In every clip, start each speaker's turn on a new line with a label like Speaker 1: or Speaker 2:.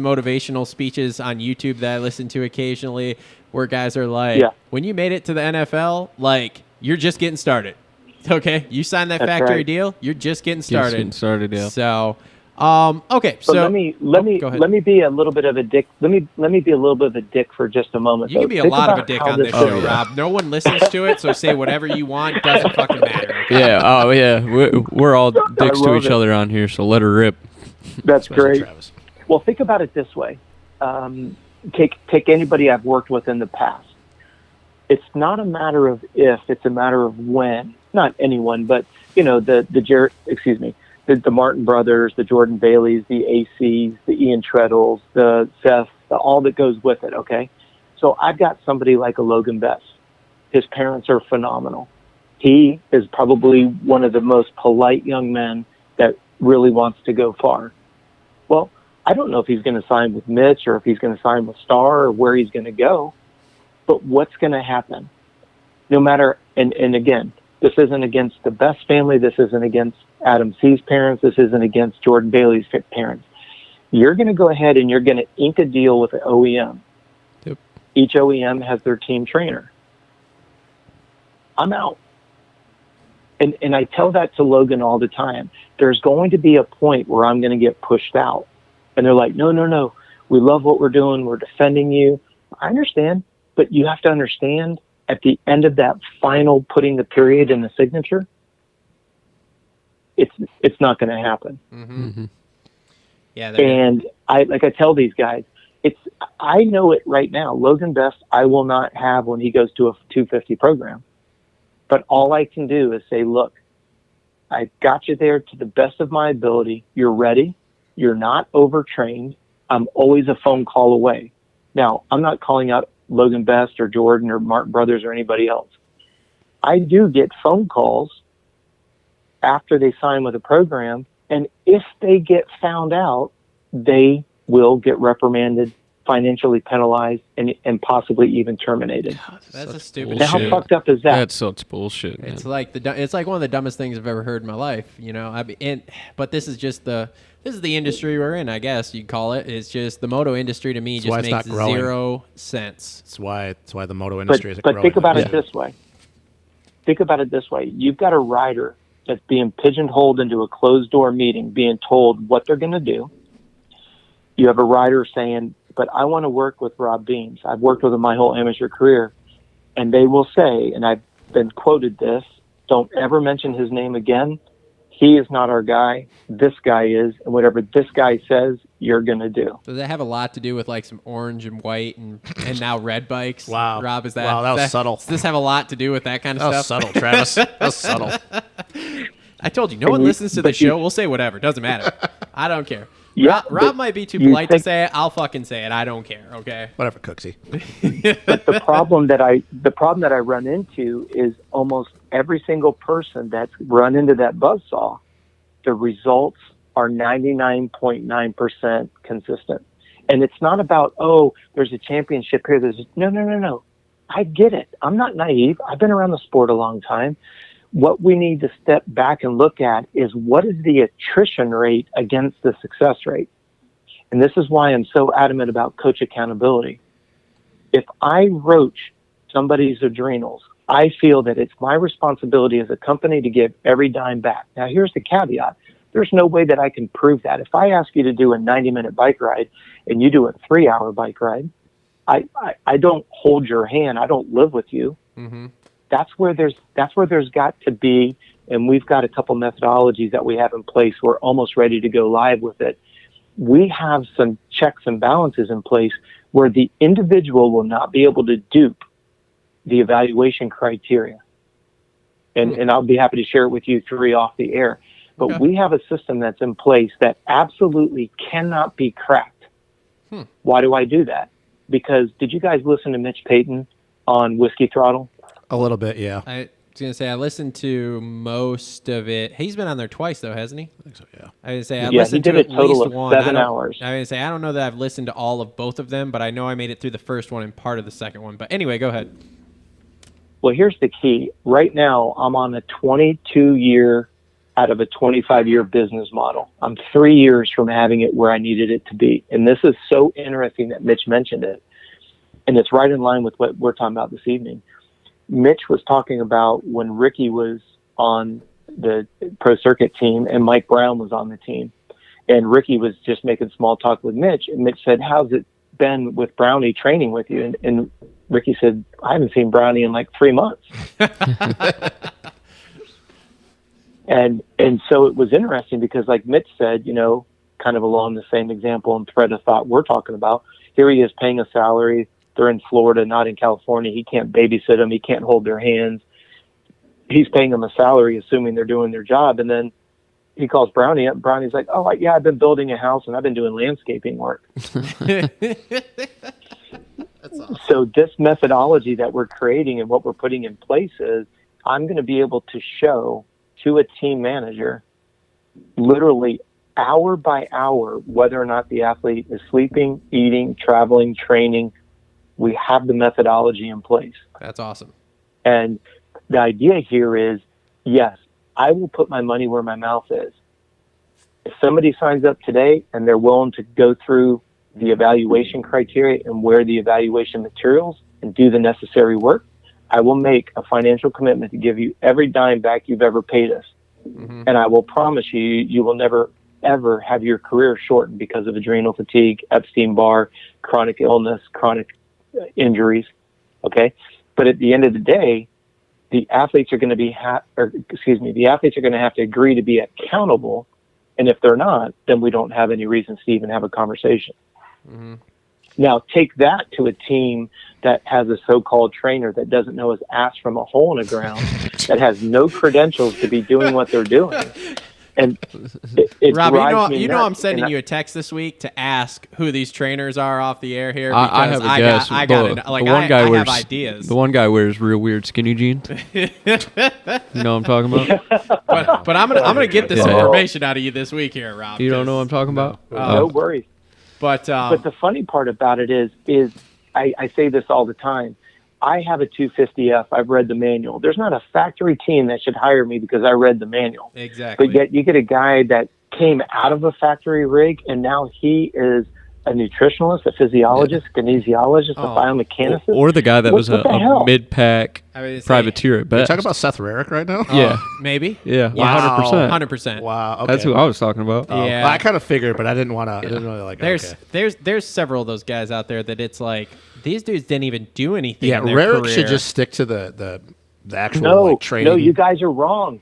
Speaker 1: motivational speeches on YouTube that I listen to occasionally where guys are like, when you made it to the NFL, like, you're just getting started. Okay? You signed that factory deal, you're just getting started. So, okay. So
Speaker 2: let me be a little bit of a dick. Let me be a little bit of a dick for just a moment.
Speaker 1: You can be a lot of a dick on this show, Rob. No one listens to it, so say whatever you want. It doesn't fucking matter. Okay?
Speaker 3: Yeah. Oh yeah. We're all dicks to each other on here, so let her rip.
Speaker 2: That's great. Travis. Well, think about it this way. Take anybody I've worked with in the past. It's not a matter of if; it's a matter of when. Not anyone, but the Martin brothers, the Jordan Baileys, the ACs, the Ian Treadles, the Seth, all that goes with it. Okay, so I've got somebody like a Logan Best. His parents are phenomenal. He is probably one of the most polite young men that really wants to go far. Well, I don't know if he's going to sign with Mitch or if he's going to sign with Star or where he's going to go, but what's going to happen? No matter, and again, this isn't against the Best family. This isn't against Adam C's parents. This isn't against Jordan Bailey's parents. You're going to go ahead and you're going to ink a deal with an OEM.
Speaker 3: Yep.
Speaker 2: Each OEM has their team trainer. I'm out. And I tell that to Logan all the time. There's going to be a point where I'm going to get pushed out. And they're like, no. We love what we're doing. We're defending you. I understand. But you have to understand, at the end of that final putting the period in the signature, it's not going to happen.
Speaker 1: Mm-hmm. Mm-hmm. Yeah.
Speaker 2: And I tell these guys, I know it right now. Logan Best, I will not have when he goes to a 250 program. But all I can do is say, look, I got you there to the best of my ability. You're ready. You're not overtrained. I'm always a phone call away. Now, I'm not calling out Logan Best or Jordan or Martin Brothers or anybody else. I do get phone calls after they sign with a program, and if they get found out, they will get reprimanded, financially penalized, and possibly even terminated.
Speaker 1: God, that's a stupid
Speaker 2: shit. Now, how fucked up is that?
Speaker 3: That's such bullshit. Man.
Speaker 1: It's like one of the dumbest things I've ever heard in my life. But this is just the industry we're in, I guess you'd call it. It's just the moto industry to me just makes 0 sense.
Speaker 4: That's why the moto industry isn't growing.
Speaker 2: But think about it this way. Think about it this way. You've got a rider that's being pigeonholed into a closed door meeting, being told what they're going to do. You have a rider saying, but I want to work with Robb Beams. I've worked with him my whole amateur career. And they will say, and I've been quoted this, don't ever mention his name again. He is not our guy. This guy is. And whatever this guy says, you're going to do.
Speaker 1: Does that have a lot to do with like some orange and white and now red bikes?
Speaker 4: Wow.
Speaker 1: Rob, is that?
Speaker 4: Wow, that was subtle.
Speaker 1: Does this have a lot to do with that kind of stuff?
Speaker 4: That was subtle, Travis. That was subtle.
Speaker 1: I told you, no one listens to the show. We'll say whatever. Doesn't matter. I don't care. Yeah, Rob might be too polite to say it. I'll fucking say it. I don't care. Okay.
Speaker 4: Whatever, Cooksy.
Speaker 2: But the problem that I run into is almost every single person that's run into that buzzsaw, the results are 99.9% consistent. And it's not about, there's a championship here. No. I get it. I'm not naive. I've been around the sport a long time. What we need to step back and look at is what is the attrition rate against the success rate? And this is why I'm so adamant about coach accountability. If I roach somebody's adrenals, I feel that it's my responsibility as a company to give every dime back. Now, here's the caveat. There's no way that I can prove that. If I ask you to do a 90-minute bike ride and you do a 3-hour bike ride, I don't hold your hand. I don't live with you.
Speaker 1: Mm-hmm.
Speaker 2: That's where there's got to be, and we've got a couple methodologies that we have in place. We're almost ready to go live with it. We have some checks and balances in place where the individual will not be able to dupe the evaluation criteria. And I'll be happy to share it with you 3 off the air. But we have a system that's in place that absolutely cannot be cracked. Why do I do that? Because did you guys listen to Mitch Payton on Whiskey Throttle?
Speaker 4: A little bit, yeah.
Speaker 1: I was going to say, I listened to most of it. He's been on there twice, though, hasn't he?
Speaker 4: I think so, yeah.
Speaker 1: I was going to say, listened
Speaker 2: he did
Speaker 1: to
Speaker 2: a total
Speaker 1: at least
Speaker 2: of
Speaker 1: one.
Speaker 2: 7 hours.
Speaker 1: I was going to say, I don't know that I've listened to all of both of them, but I know I made it through the first one and part of the second one. But anyway, go ahead.
Speaker 2: Well, here's the key. Right now, I'm on a 22-year out of a 25-year business model. I'm 3 years from having it where I needed it to be. And this is so interesting that Mitch mentioned it. And it's right in line with what we're talking about this evening. Mitch was talking about when Ricky was on the pro circuit team and Mike Brown was on the team. And Ricky was just making small talk with Mitch. And Mitch said, how's it been with Brownie training with you? And Ricky said, I haven't seen Brownie in like 3 months. And so it was interesting because, like Mitch said, you know, kind of along the same example and thread of thought we're talking about, here he is paying a salary. They're in Florida, not in California. He can't babysit them. He can't hold their hands. He's paying them a salary, assuming they're doing their job. And then he calls Brownie up. And Brownie's like, oh, yeah, I've been building a house and I've been doing landscaping work. That's awesome. So this methodology that we're creating and what we're putting in place is I'm going to be able to show to a team manager literally hour by hour whether or not the athlete is sleeping, eating, traveling, training. We have the methodology in place.
Speaker 1: That's awesome.
Speaker 2: And the idea here is, yes, I will put my money where my mouth is. If somebody signs up today and they're willing to go through the evaluation criteria and wear the evaluation materials and do the necessary work, I will make a financial commitment to give you every dime back you've ever paid us. Mm-hmm. And I will promise you, you will never, ever have your career shortened because of adrenal fatigue, Epstein-Barr, chronic illness, chronic injuries. Okay. But at the end of the day, the athletes are going to the athletes are going to have to agree to be accountable. And if they're not, then we don't have any reasons to even have a conversation. Mm-hmm. Now, take that to a team that has a so-called trainer that doesn't know his ass from a hole in the ground, that has no credentials to be doing what they're doing. And it
Speaker 1: Rob,
Speaker 2: drives
Speaker 1: you know I'm sending you a text this week to ask who these trainers are off the air here. Because
Speaker 3: I have a guess.
Speaker 1: I have ideas.
Speaker 3: The one guy wears real weird skinny jeans. You know what I'm talking about?
Speaker 1: but I'm gonna get this information out of you this week here, Rob.
Speaker 3: You don't know what I'm talking about?
Speaker 2: No worries. But the funny part about it is I say this all the time. I have a 250F. I've read the manual. There's not a factory team that should hire me because I read the manual.
Speaker 1: Exactly.
Speaker 2: But yet you get a guy that came out of a factory rig and now he is a nutritionalist, a physiologist, kinesiologist, a biomechanicist.
Speaker 3: Or the guy that was a mid-pack privateer at best.
Speaker 4: Are you talking about Seth Rarick right now?
Speaker 3: Yeah.
Speaker 1: Maybe.
Speaker 3: Yeah.
Speaker 4: Wow.
Speaker 1: 100%.
Speaker 4: Wow. Okay.
Speaker 3: That's who I was talking about.
Speaker 1: Yeah.
Speaker 4: Well, I kind of figured, but I didn't want to. I didn't really like.
Speaker 1: There's several of those guys out there that it's like these dudes didn't even do anything. in their
Speaker 4: Rarick
Speaker 1: career.
Speaker 4: should just stick to the actual training.
Speaker 2: No, you guys are wrong.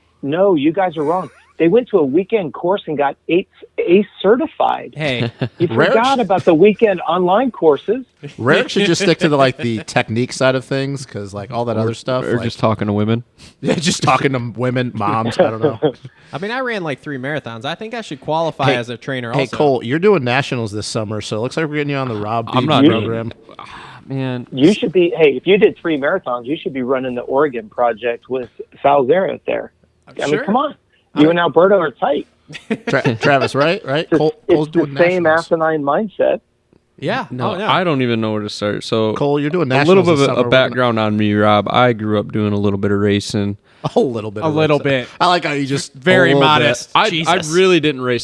Speaker 2: They went to a weekend course and got ACE certified.
Speaker 1: Hey,
Speaker 2: you forgot about the weekend online courses.
Speaker 4: Rarick should just stick to the technique side of things because all that other stuff.
Speaker 3: Or just talking to women.
Speaker 4: Yeah, just talking to women, moms. I don't know.
Speaker 1: I mean, I ran 3 marathons. I think I should qualify as a trainer.
Speaker 4: Hey,
Speaker 1: also.
Speaker 4: Cole, you're doing nationals this summer, so it looks like we're getting you on the Robb program.
Speaker 3: Man,
Speaker 2: you should be. Hey, if you did 3 marathons, you should be running the Oregon project with Salzera out there. I mean, come on. You and Alberto are tight.
Speaker 4: Travis, right? Cole's doing
Speaker 2: the same
Speaker 4: nationals.
Speaker 2: asinine mindset.
Speaker 1: Yeah.
Speaker 3: No, I don't even know where to start. So
Speaker 4: Cole, you're doing
Speaker 3: a
Speaker 4: nationals.
Speaker 3: little bit of a background on me, Rob. I grew up doing a little bit of racing.
Speaker 4: A little bit.
Speaker 1: A little bit.
Speaker 4: I like how you just
Speaker 1: very modest.
Speaker 3: I really didn't race